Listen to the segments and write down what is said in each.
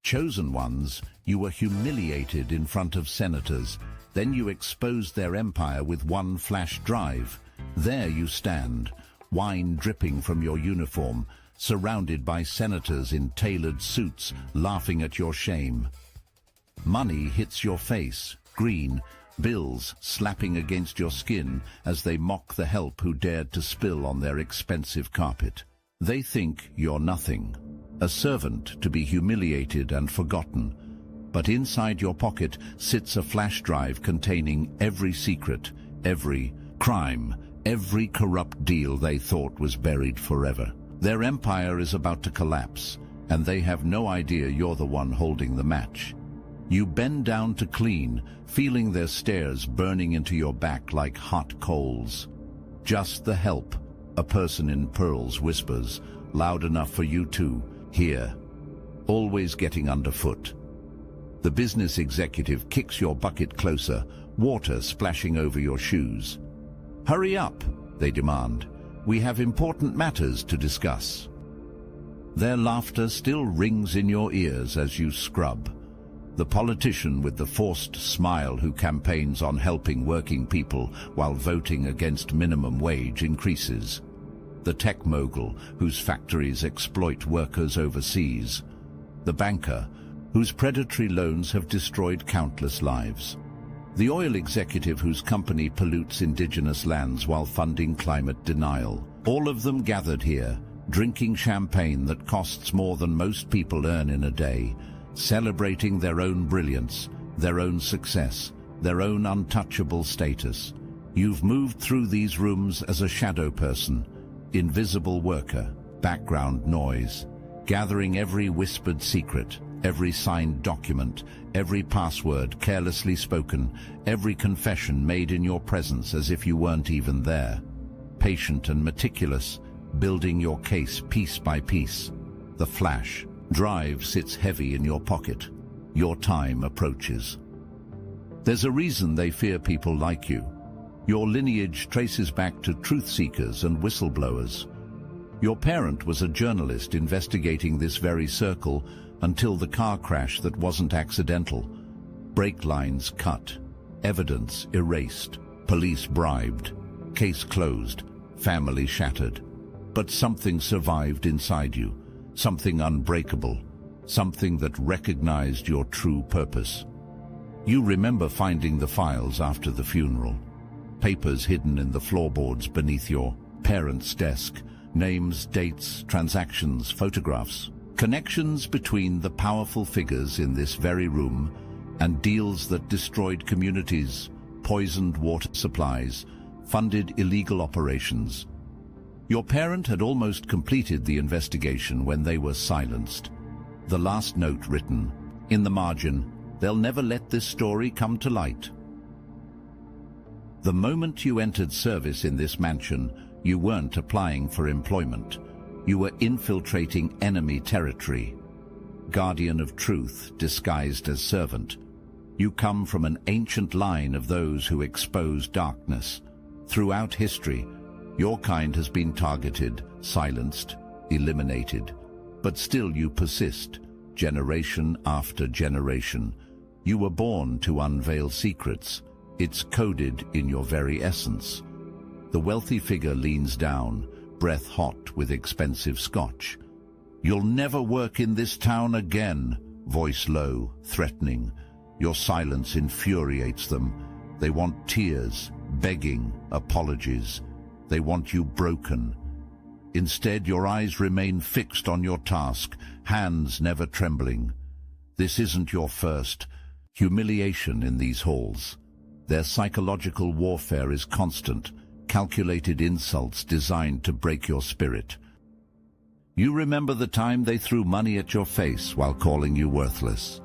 Chosen ones, you were humiliated in front of senators. Then you exposed their empire with one flash drive. There you stand, wine dripping from your uniform, surrounded by senators in tailored suits, laughing at your shame. Money hits your face, green, bills slapping against your skin as they mock the help who dared to spill on their expensive carpet. They think you're nothing, a servant to be humiliated and forgotten. But inside your pocket sits a flash drive containing every secret, every crime, every corrupt deal they thought was buried forever. Their empire is about to collapse, and they have no idea you're the one holding the match. You bend down to clean, feeling their stares burning into your back like hot coals. Just the help, a person in pearls whispers, loud enough for you to hear, always getting underfoot. The business executive kicks your bucket closer, water splashing over your shoes. Hurry up, they demand. We have important matters to discuss. Their laughter still rings in your ears as you scrub. The politician with the forced smile who campaigns on helping working people while voting against minimum wage increases. The tech mogul whose factories exploit workers overseas. The banker whose predatory loans have destroyed countless lives. The oil executive whose company pollutes indigenous lands while funding climate denial. All of them gathered here, drinking champagne that costs more than most people earn in a day, celebrating their own brilliance, their own success, their own untouchable status. You've moved through these rooms as a shadow person, invisible worker, background noise, gathering every whispered secret, every signed document, every password carelessly spoken, every confession made in your presence as if you weren't even there. Patient and meticulous, building your case piece by piece. The flash drive sits heavy in your pocket. Your time approaches. There's a reason they fear people like you. Your lineage traces back to truth seekers and whistleblowers. Your parent was a journalist investigating this very circle until the car crash that wasn't accidental. Brake lines cut, evidence erased, police bribed, case closed, family shattered. But something survived inside you, something unbreakable, something that recognized your true purpose. You remember finding the files after the funeral, papers hidden in the floorboards beneath your parents' desk, names, dates, transactions, photographs, connections between the powerful figures in this very room and deals that destroyed communities, poisoned water supplies, funded illegal operations. Your parent had almost completed the investigation when they were silenced. The last note written, in the margin, "They'll never let this story come to light." The moment you entered service in this mansion, you weren't applying for employment. You were infiltrating enemy territory. Guardian of truth, disguised as servant. You come from an ancient line of those who expose darkness. Throughout history, your kind has been targeted, silenced, eliminated. But still you persist, generation after generation. You were born to unveil secrets. It's coded in your very essence. The wealthy figure leans down, breath hot with expensive scotch. "You'll never work in this town again," voice low, threatening. Your silence infuriates them. They want tears, begging, apologies. They want you broken. Instead, your eyes remain fixed on your task, hands never trembling. This isn't your first humiliation in these halls. Their psychological warfare is constant, calculated insults designed to break your spirit. You remember the time they threw money at your face while calling you worthless.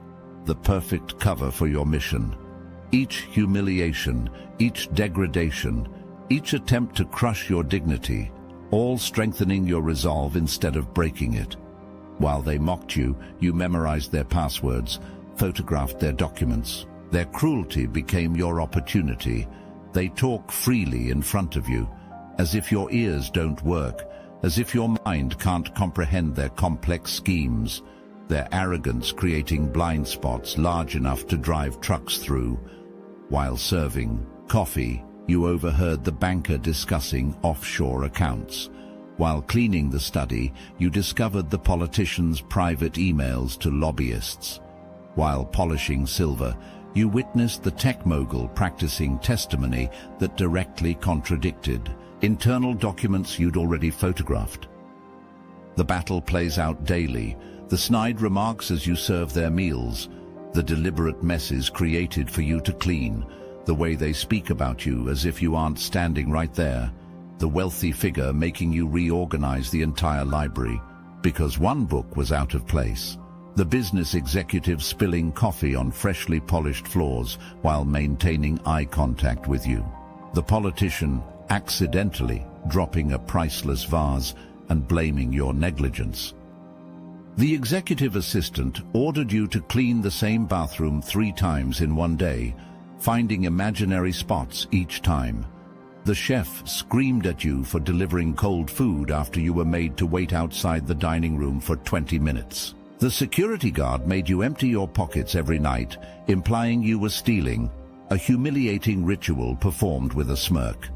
The perfect cover for your mission. Each humiliation, each degradation, each attempt to crush your dignity, all strengthening your resolve instead of breaking it. While they mocked you, you memorized their passwords, photographed their documents. Their cruelty became your opportunity. They talk freely in front of you, as if your ears don't work, as if your mind can't comprehend their complex schemes. their arrogance creating blind spots large enough to drive trucks through. While serving coffee, you overheard the banker discussing offshore accounts. While cleaning the study, you discovered the politician's private emails to lobbyists. While polishing silver, you witnessed the tech mogul practicing testimony that directly contradicted internal documents you'd already photographed. The battle plays out daily, the snide remarks as you serve their meals, the deliberate messes created for you to clean, the way they speak about you as if you aren't standing right there, the wealthy figure making you reorganize the entire library because one book was out of place, the business executive spilling coffee on freshly polished floors while maintaining eye contact with you, the politician accidentally dropping a priceless vase and blaming your negligence. The executive assistant ordered you to clean the same bathroom 3 times in one day, finding imaginary spots each time. The chef screamed at you for delivering cold food after you were made to wait outside the dining room for 20 minutes. The security guard made you empty your pockets every night, implying you were stealing, a humiliating ritual performed with a smirk.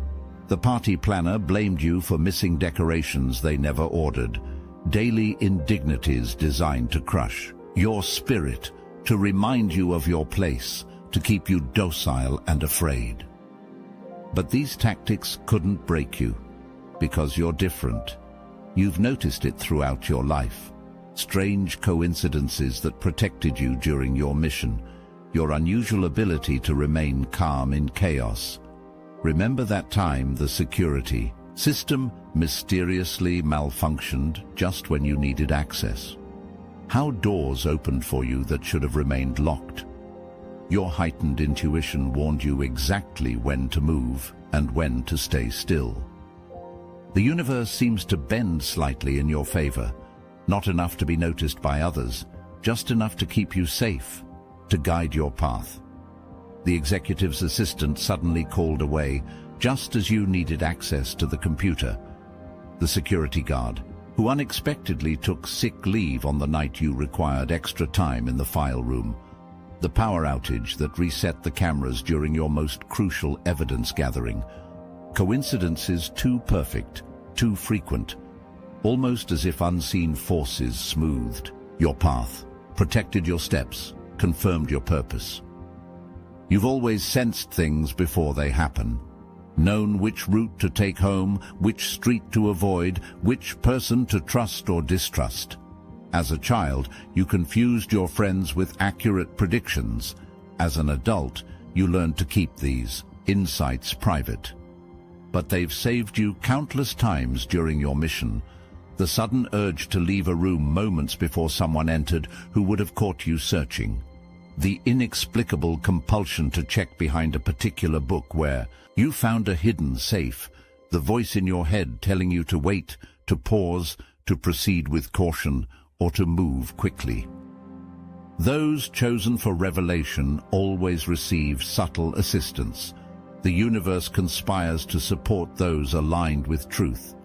The party planner blamed you for missing decorations they never ordered, daily indignities designed to crush your spirit, to remind you of your place, to keep you docile and afraid. But these tactics couldn't break you, because you're different. You've noticed it throughout your life. Strange coincidences that protected you during your mission, your unusual ability to remain calm in chaos. Remember that time the security system mysteriously malfunctioned just when you needed access? How doors opened for you that should have remained locked? Your heightened intuition warned you exactly when to move and when to stay still. The universe seems to bend slightly in your favor, not enough to be noticed by others, just enough to keep you safe, to guide your path. The executive's assistant suddenly called away just as you needed access to the computer. The security guard, who unexpectedly took sick leave on the night you required extra time in the file room. The power outage that reset the cameras during your most crucial evidence gathering. Coincidences too perfect, too frequent, almost as if unseen forces smoothed your path, protected your steps, confirmed your purpose. You've always sensed things before they happen, known which route to take home, which street to avoid, which person to trust or distrust. As a child, you confused your friends with accurate predictions. As an adult, you learned to keep these insights private. But they've saved you countless times during your mission. The sudden urge to leave a room moments before someone entered who would have caught you searching. The inexplicable compulsion to check behind a particular book where you found a hidden safe, the voice in your head telling you to wait, to pause, to proceed with caution, or to move quickly. Those chosen for revelation always receive subtle assistance. The universe conspires to support those aligned with truth.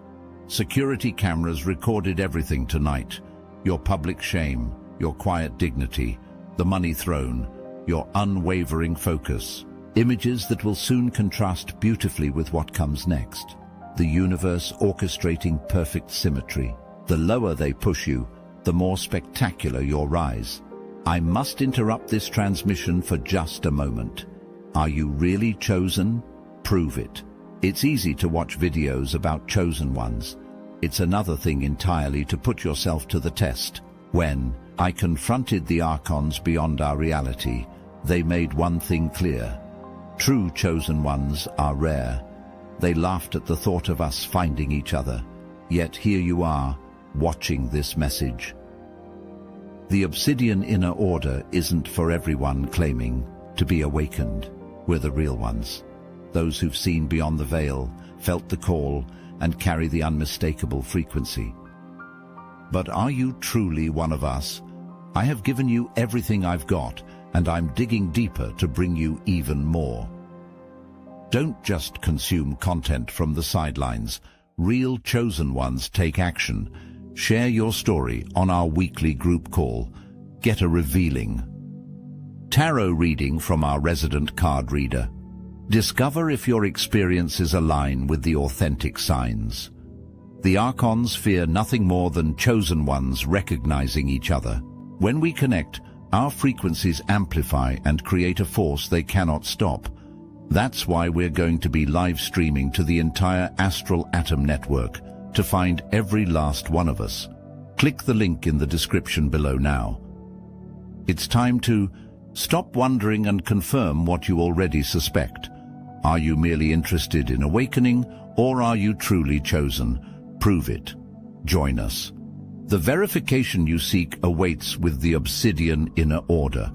Security cameras recorded everything tonight. Your public shame, your quiet dignity, the money thrown, your unwavering focus. Images that will soon contrast beautifully with what comes next. The universe orchestrating perfect symmetry. The lower they push you, the more spectacular your rise. I must interrupt this transmission for just a moment. Are you really chosen? Prove it. It's easy to watch videos about chosen ones. It's another thing entirely to put yourself to the test. When I confronted the archons beyond our reality, they made one thing clear. True chosen ones are rare. They laughed at the thought of us finding each other. Yet here you are, watching this message. The Obsidian Inner Order isn't for everyone claiming to be awakened. We're the real ones. Those who've seen beyond the veil, felt the call, and carry the unmistakable frequency. But are you truly one of us? I have given you everything I've got, and I'm digging deeper to bring you even more. Don't just consume content from the sidelines. Real chosen ones take action, Share your story on our weekly group call. Get a revealing tarot reading from our resident card reader. Discover if your experiences align with the authentic signs. The Archons fear nothing more than chosen ones recognizing each other. When we connect, our frequencies amplify and create a force they cannot stop. That's why we're going to be live streaming to the entire astral atom network to find every last one of us. Click the link in the description below now. It's time to stop wondering and confirm what you already suspect. Are you merely interested in awakening, or are you truly chosen? Prove it. Join us. The verification you seek awaits with the Obsidian Inner Order.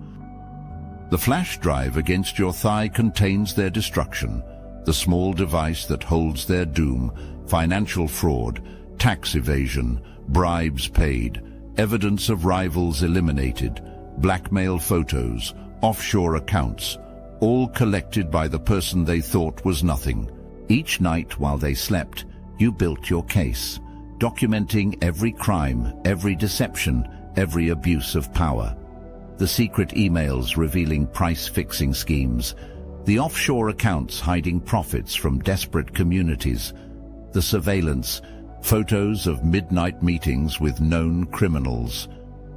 The flash drive against your thigh contains their destruction, the small device that holds their doom: financial fraud, tax evasion, bribes paid, evidence of rivals eliminated, blackmail photos, offshore accounts, all collected by the person they thought was nothing. Each night while they slept, you built your case, documenting every crime, every deception, every abuse of power. The secret emails revealing price-fixing schemes, the offshore accounts hiding profits from desperate communities, the surveillance, photos of midnight meetings with known criminals,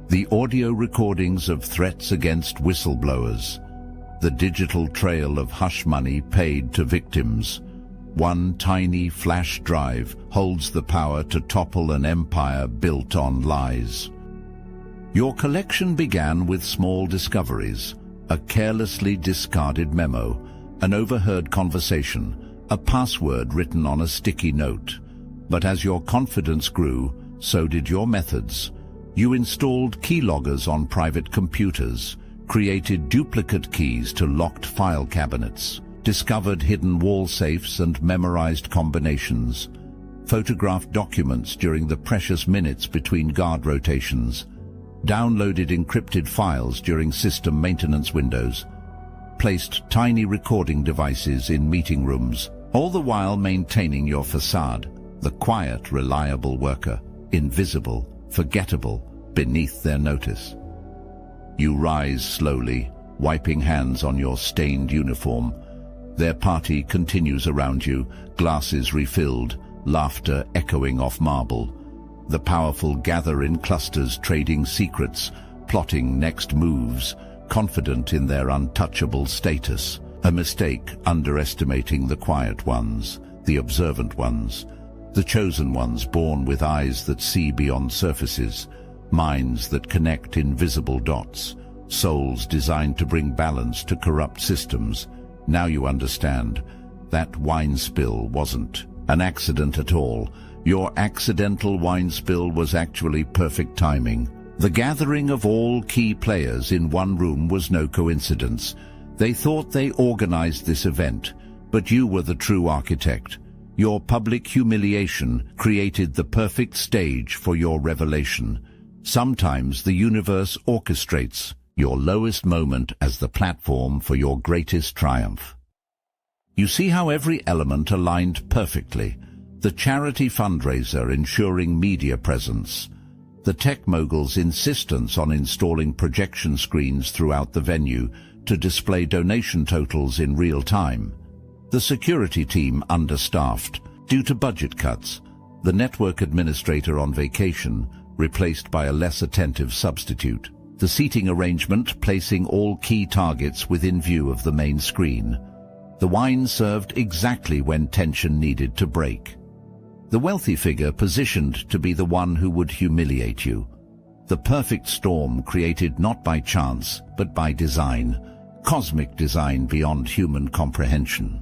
the audio recordings of threats against whistleblowers, the digital trail of hush money paid to victims. One tiny flash drive holds the power to topple an empire built on lies. Your collection began with small discoveries: a carelessly discarded memo, an overheard conversation, a password written on a sticky note. But as your confidence grew, so did your methods. You installed keyloggers on private computers, created duplicate keys to locked file cabinets, discovered hidden wall safes and memorized combinations, photographed documents during the precious minutes between guard rotations, downloaded encrypted files during system maintenance windows, placed tiny recording devices in meeting rooms, all the while maintaining your facade, the quiet, reliable worker, invisible, forgettable, beneath their notice. You rise slowly, wiping hands on your stained uniform. Their party continues around you, glasses refilled, laughter echoing off marble. The powerful gather in clusters, trading secrets, plotting next moves, confident in their untouchable status. A mistake underestimating the quiet ones, the observant ones, the chosen ones born with eyes that see beyond surfaces, minds that connect invisible dots, souls designed to bring balance to corrupt systems. Now you understand. That wine spill wasn't an accident at all. Your accidental wine spill was actually perfect timing. The gathering of all key players in one room was no coincidence. They thought they organized this event, but you were the true architect. Your public humiliation created the perfect stage for your revelation. Sometimes the universe orchestrates your lowest moment as the platform for your greatest triumph. You see how every element aligned perfectly. The charity fundraiser ensuring media presence, the tech mogul's insistence on installing projection screens throughout the venue to display donation totals in real time, the security team understaffed due to budget cuts, the network administrator on vacation replaced by a less attentive substitute, the seating arrangement placing all key targets within view of the main screen, the wine served exactly when tension needed to break, the wealthy figure positioned to be the one who would humiliate you, the perfect storm created not by chance but by design, cosmic design beyond human comprehension.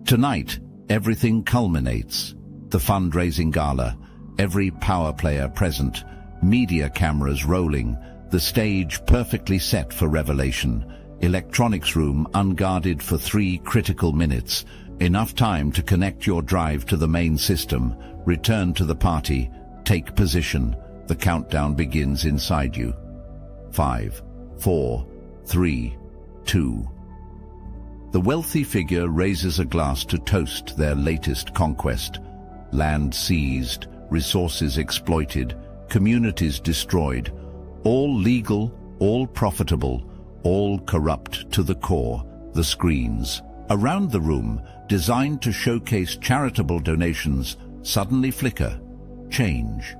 Tonight, everything culminates. The fundraising gala, every power player present, media cameras rolling, the stage perfectly set for revelation, electronics room unguarded for 3 critical minutes, enough time to connect your drive to the main system, return to the party, take position. The countdown begins inside you. 5, 4, 3, 2. The wealthy figure raises a glass to toast their latest conquest. Land seized, resources exploited, communities destroyed, all legal, all profitable, all corrupt to the core, the screens. Around the room, designed to showcase charitable donations, suddenly flicker, change.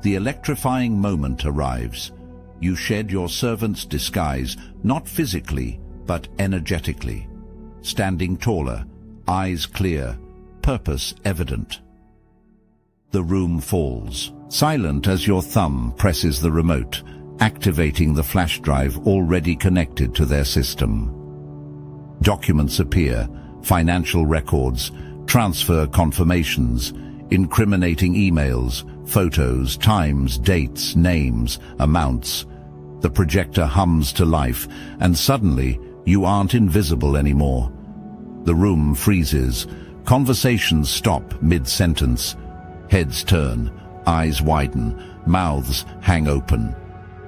The electrifying moment arrives. You shed your servant's disguise, not physically, but energetically. Standing taller, eyes clear, purpose evident. The room falls, silent as your thumb presses the remote, activating the flash drive already connected to their system. Documents appear, financial records, transfer confirmations, incriminating emails, photos, times, dates, names, amounts. The projector hums to life, and suddenly you aren't invisible anymore. The room freezes, conversations stop mid-sentence. Heads turn, eyes widen, mouths hang open.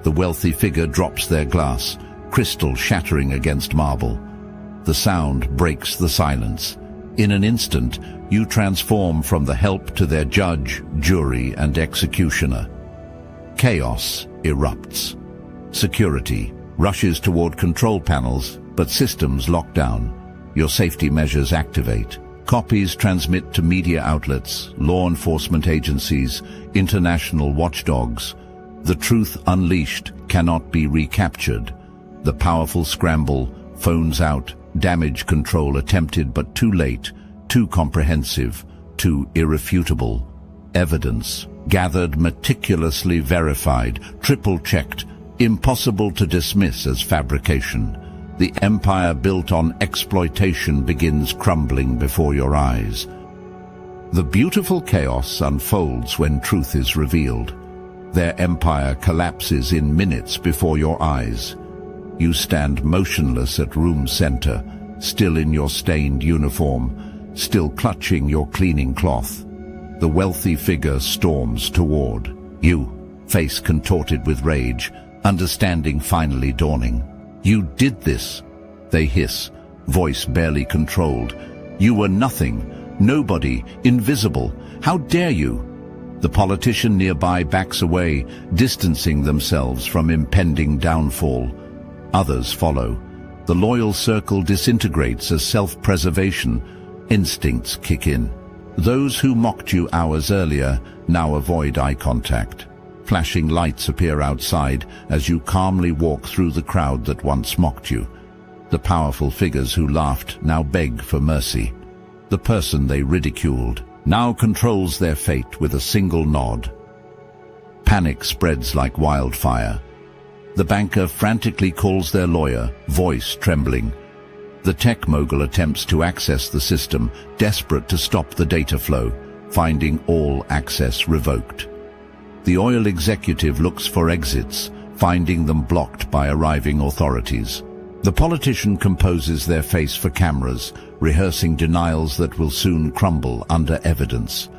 The wealthy figure drops their glass, crystal shattering against marble. The sound breaks the silence. In an instant, you transform from the help to their judge, jury, and executioner. Chaos erupts. Security rushes toward control panels, but systems lock down. Your safety measures activate. Copies transmit to media outlets, law enforcement agencies, international watchdogs. The truth unleashed cannot be recaptured. The powerful scramble, phones out, damage control attempted but too late, too comprehensive, too irrefutable. Evidence gathered, meticulously verified, triple-checked, impossible to dismiss as fabrication. The empire built on exploitation begins crumbling before your eyes. The beautiful chaos unfolds when truth is revealed. Their empire collapses in minutes before your eyes. You stand motionless at room center, still in your stained uniform, still clutching your cleaning cloth. The wealthy figure storms toward you, face contorted with rage, understanding finally dawning. You did this, they hiss, voice barely controlled. You were nothing, nobody, invisible. How dare you? The politician nearby backs away, distancing themselves from impending downfall. Others follow. The loyal circle disintegrates as self-preservation. Instincts kick in. Those who mocked you hours earlier now avoid eye contact. Flashing lights appear outside as you calmly walk through the crowd that once mocked you. The powerful figures who laughed now beg for mercy. The person they ridiculed now controls their fate with a single nod. Panic spreads like wildfire. The banker frantically calls their lawyer, voice trembling. The tech mogul attempts to access the system, desperate to stop the data flow, finding all access revoked. The oil executive looks for exits, finding them blocked by arriving authorities. The politician composes their face for cameras, rehearsing denials that will soon crumble under evidence.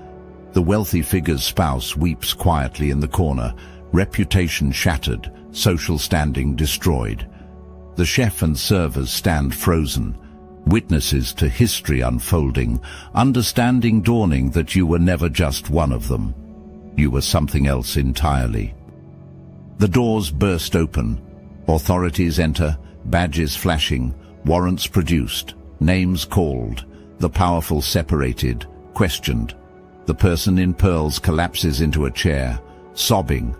The wealthy figure's spouse weeps quietly in the corner, reputation shattered, social standing destroyed. The chef and servers stand frozen, witnesses to history unfolding, understanding dawning that you were never just one of them. You were something else entirely. The doors burst open. Authorities enter, badges flashing, warrants produced, names called, the powerful separated, questioned. The person in pearls collapses into a chair, sobbing.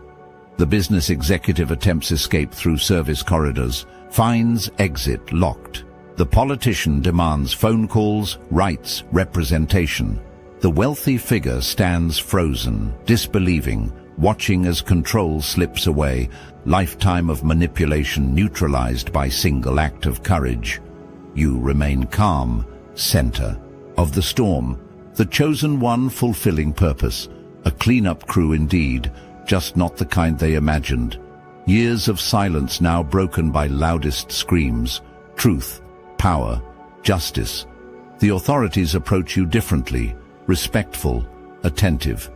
The business executive attempts escape through service corridors, finds exit locked. The politician demands phone calls, rights, representation. The wealthy figure stands frozen, disbelieving, watching as control slips away, lifetime of manipulation neutralized by single act of courage. You remain calm, center of the storm, the chosen one fulfilling purpose, a cleanup crew indeed, just not the kind they imagined. Years of silence now broken by loudest screams, truth, power, justice. The authorities approach you differently, respectful, attentive.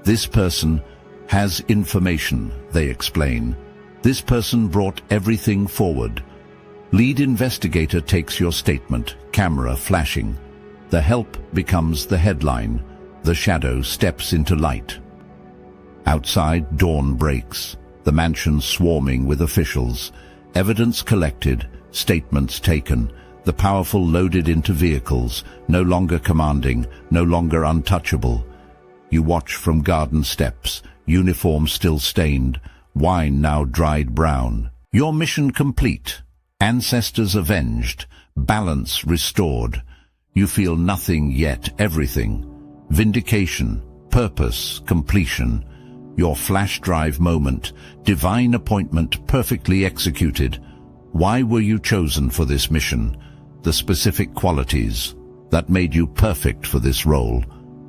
This person has information, they explain. This person brought everything forward. Lead investigator takes your statement, camera flashing. The help becomes the headline. The shadow steps into light. Outside, dawn breaks, the mansion swarming with officials, evidence collected, statements taken, the powerful loaded into vehicles, no longer commanding, no longer untouchable. You watch from garden steps, uniform still stained, wine now dried brown. Your mission complete, ancestors avenged, balance restored. You feel nothing yet everything. Vindication, purpose, completion. Your flash drive moment, divine appointment perfectly executed. Why were you chosen for this mission? The specific qualities that made you perfect for this role.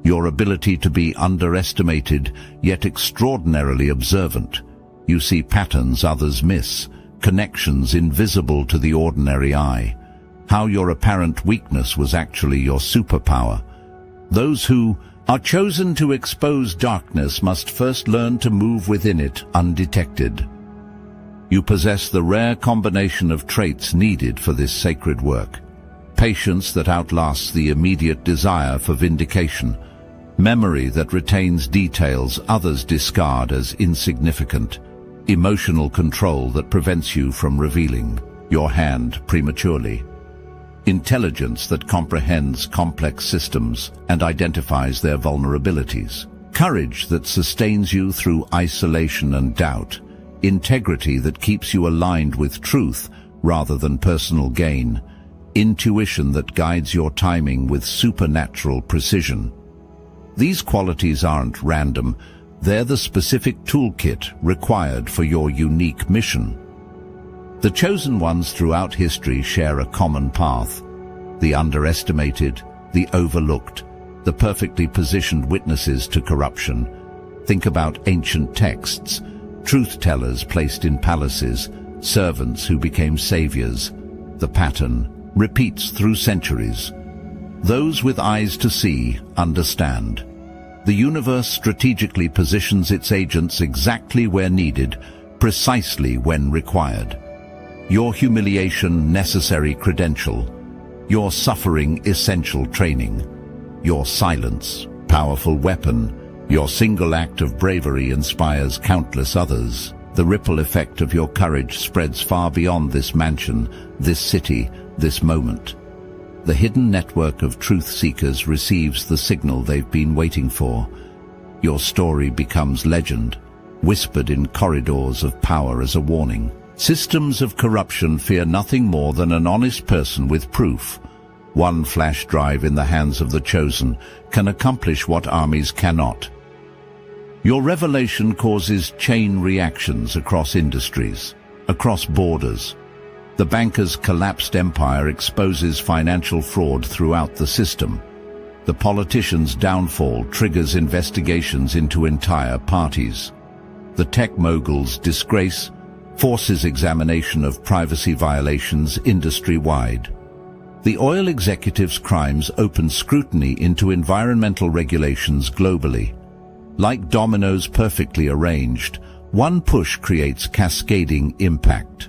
Your ability to be underestimated, yet extraordinarily observant. You see patterns others miss, connections invisible to the ordinary eye. How your apparent weakness was actually your superpower. Those who are chosen to expose darkness must first learn to move within it undetected. You possess the rare combination of traits needed for this sacred work. Patience that outlasts the immediate desire for vindication. Memory that retains details others discard as insignificant. Emotional control that prevents you from revealing your hand prematurely. Intelligence that comprehends complex systems and identifies their vulnerabilities. Courage that sustains you through isolation and doubt. Integrity that keeps you aligned with truth rather than personal gain. Intuition that guides your timing with supernatural precision. These qualities aren't random, they're the specific toolkit required for your unique mission. The chosen ones throughout history share a common path. The underestimated, the overlooked, the perfectly positioned witnesses to corruption. Think about ancient texts, truth-tellers placed in palaces, servants who became saviors. The pattern repeats through centuries. Those with eyes to see understand. The universe strategically positions its agents exactly where needed, precisely when required. Your humiliation, necessary credential. Your suffering, essential training. Your silence, powerful weapon. Your single act of bravery inspires countless others. The ripple effect of your courage spreads far beyond this mansion, this city, this moment. The hidden network of truth seekers receives the signal they've been waiting for. Your story becomes legend, whispered in corridors of power as a warning. Systems of corruption fear nothing more than an honest person with proof. One flash drive in the hands of the chosen can accomplish what armies cannot. Your revelation causes chain reactions across industries, across borders. The banker's collapsed empire exposes financial fraud throughout the system. The politician's downfall triggers investigations into entire parties. The tech mogul's disgrace forces examination of privacy violations industry-wide. The oil executive's crimes open scrutiny into environmental regulations globally. Like dominoes perfectly arranged, one push creates cascading impact.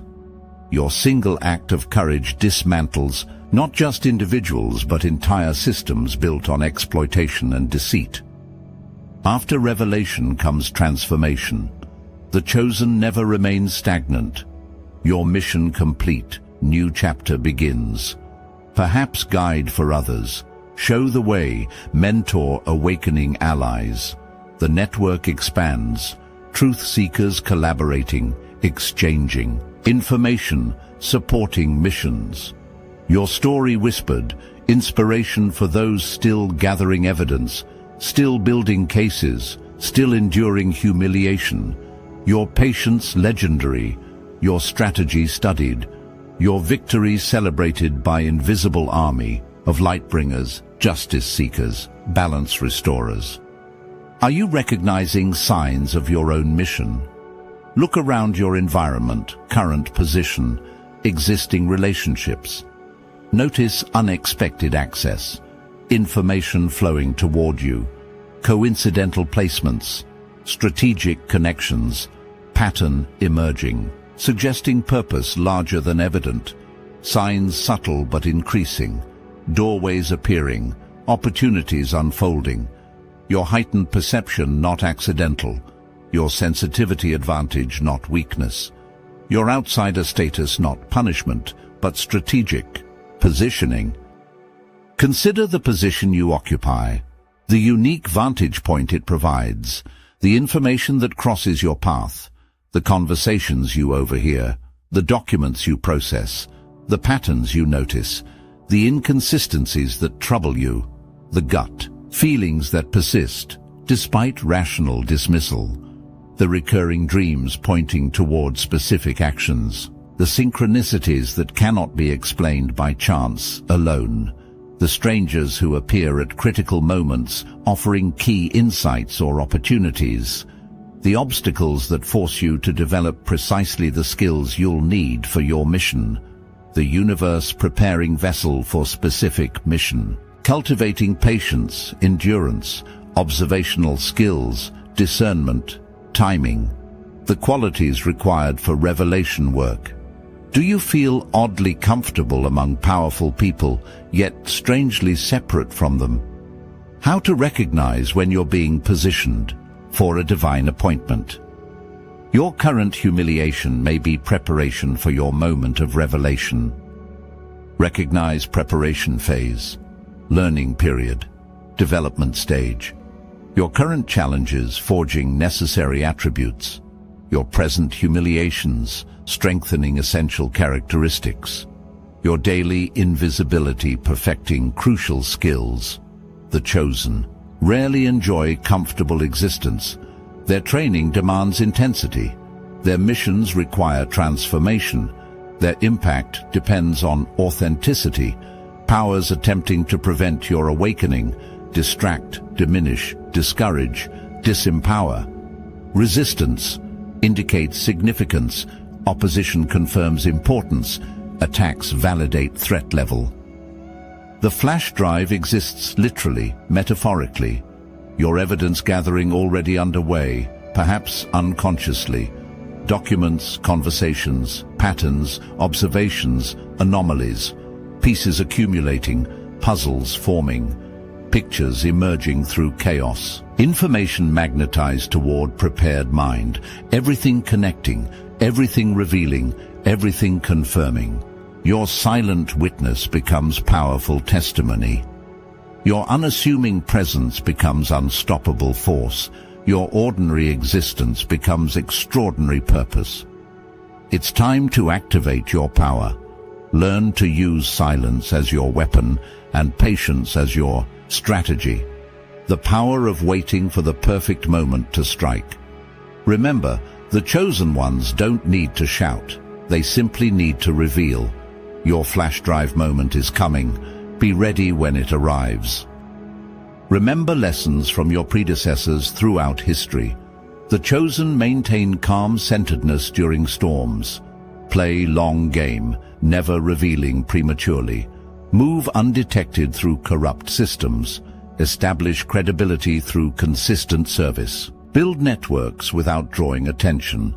Your single act of courage dismantles not just individuals but entire systems built on exploitation and deceit. After revelation comes transformation. The chosen never remains stagnant. Your mission complete, new chapter begins. Perhaps guide for others, show the way, mentor awakening allies. The network expands, truth seekers collaborating, exchanging information, supporting missions. Your story whispered, inspiration for those still gathering evidence, still building cases, still enduring humiliation. Your patience legendary, your strategy studied, your victory celebrated by invisible army of lightbringers, justice seekers, balance restorers. Are you recognizing signs of your own mission? Look around your environment, current position, existing relationships. Notice unexpected access, information flowing toward you, coincidental placements, strategic connections, pattern emerging, suggesting purpose larger than evident, signs subtle but increasing, doorways appearing, opportunities unfolding, your heightened perception not accidental, your sensitivity advantage, not weakness. Your outsider status, not punishment, but strategic positioning. Consider the position you occupy, the unique vantage point it provides, the information that crosses your path, the conversations you overhear, the documents you process, the patterns you notice, the inconsistencies that trouble you, the gut feelings that persist despite rational dismissal, the recurring dreams pointing toward specific actions, the synchronicities that cannot be explained by chance alone, the strangers who appear at critical moments offering key insights or opportunities, the obstacles that force you to develop precisely the skills you'll need for your mission, the universe preparing vessel for specific mission, cultivating patience, endurance, observational skills, discernment, timing, the qualities required for revelation work. Do you feel oddly comfortable among powerful people, yet strangely separate from them? How to recognize when you're being positioned for a divine appointment. Your current humiliation may be preparation for your moment of revelation. Recognize preparation phase, learning period, development stage. Your current challenges forging necessary attributes. Your present humiliations strengthening essential characteristics. Your daily invisibility perfecting crucial skills. The chosen rarely enjoy comfortable existence. Their training demands intensity. Their missions require transformation. Their impact depends on authenticity. Powers attempting to prevent your awakening distract, diminish, discourage, disempower. Resistance indicates significance. Opposition confirms importance. Attacks validate threat level. The flash drive exists literally, metaphorically. Your evidence gathering already underway, perhaps unconsciously. Documents, conversations, patterns, observations, anomalies. Pieces accumulating, puzzles forming. Pictures emerging through chaos. Information magnetized toward prepared mind. Everything connecting, everything revealing, everything confirming. Your silent witness becomes powerful testimony. Your unassuming presence becomes unstoppable force. Your ordinary existence becomes extraordinary purpose. It's time to activate your power. Learn to use silence as your weapon and patience as your strategy. The power of waiting for the perfect moment to strike. Remember, the chosen ones don't need to shout. They simply need to reveal. Your flash drive moment is coming. Be ready when it arrives. Remember lessons from your predecessors throughout history. The chosen maintain calm centeredness during storms. Play long game, never revealing prematurely. Move undetected through corrupt systems. Establish credibility through consistent service. Build networks without drawing attention.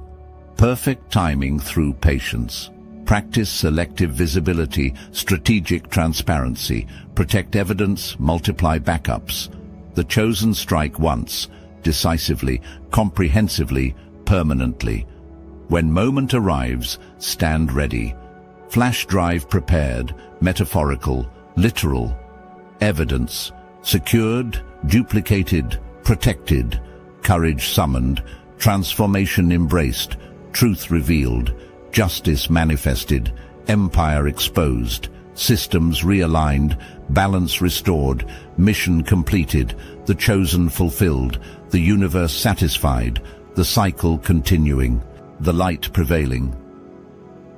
Perfect timing through patience. Practice selective visibility, strategic transparency. Protect evidence, multiply backups. The chosen strike once, decisively, comprehensively, permanently. When moment arrives, stand ready. Flash drive prepared, metaphorical, literal. Evidence, secured, duplicated, protected. Courage summoned, transformation embraced, truth revealed, justice manifested, empire exposed, systems realigned, balance restored, mission completed, the chosen fulfilled, the universe satisfied, the cycle continuing, the light prevailing.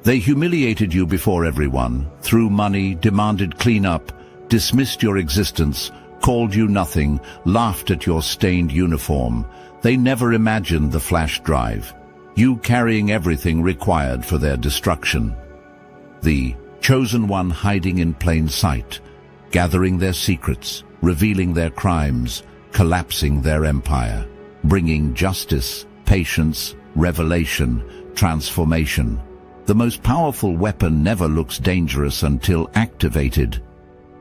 They humiliated you before everyone, threw money, demanded cleanup, dismissed your existence, called you nothing, laughed at your stained uniform. They never imagined the flash drive, you carrying everything required for their destruction. The chosen one hiding in plain sight, gathering their secrets, revealing their crimes, collapsing their empire, bringing justice, patience, revelation, transformation. The most powerful weapon never looks dangerous until activated.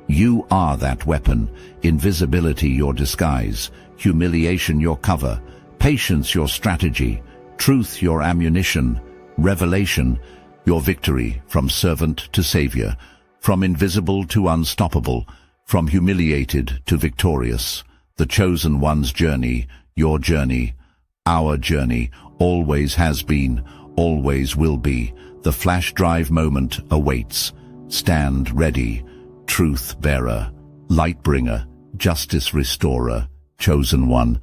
You are that weapon, invisibility your disguise, humiliation your cover, Patience your strategy, truth your ammunition, revelation your victory, from servant to savior, from invisible to unstoppable, from humiliated to victorious. The chosen one's journey, your journey, our journey, always has been, always will be. The flash drive moment awaits. Stand ready, truth bearer, light bringer, justice restorer, chosen one.